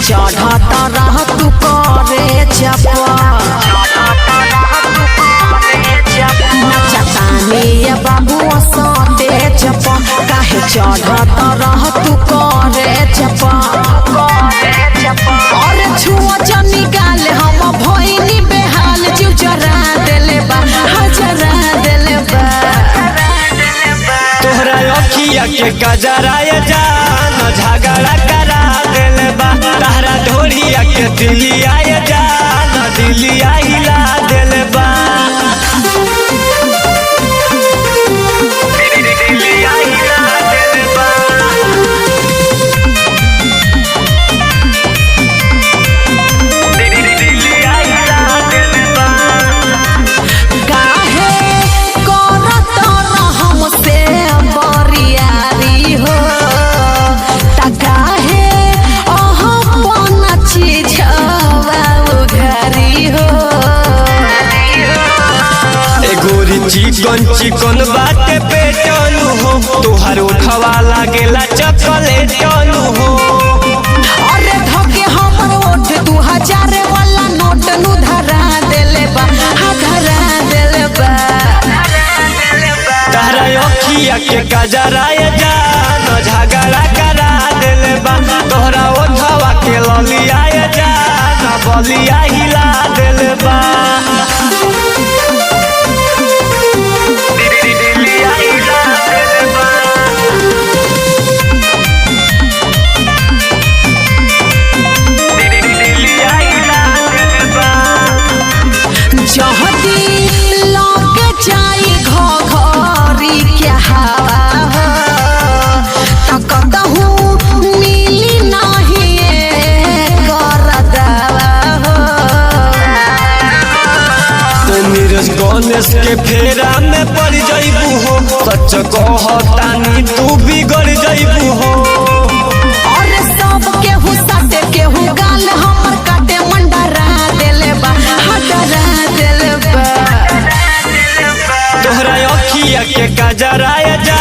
चढ़ता रह तू करे चपा नचतानी ये बाबू सते चपा काहे चढ़ता रह तू करे चपा और छुआ जनी गाल हम भइनी बेहाल जीव जरा देले बा हजरा देले बा तोहरा अखिया के गजराए जान झगड़ा करा देले बा तहरा ढोलिया के दिलिया जान दिलिया हिला देले बा दिलिया हिला देले बा दिलिया हिला देले बा काहे करत न हमसे बरियारी हो त काहे अपन चीजवा उघारी हो गोरी चिकन चिकन बाटे पेटनु हो तोहर उठवा लागेला चॉकलेटनु हो अरे धके हमर ओठ 2000 वाला नोट नु धरा देले बा धरा देले बा तहरा अखिया के गजराए जान झगड़ा करा देले बा तोहरा ओठवा के ललिया जान बलिया हिला देले बा दिलिया हिला देले बा दिलिया हिला देले बा जहदी लगे जाई घरी के हवा तक कहूँ मिली नहीं कर दवा नीरज गणेश के फेरा में पड़ जइबू हो सच कहतानी तू बिगड़ जइबू हो और सब केहू सटे केहू गाल हमर काटे मंडरा देले बा हटरा देले बा तोहरा अखिया के गजराए जा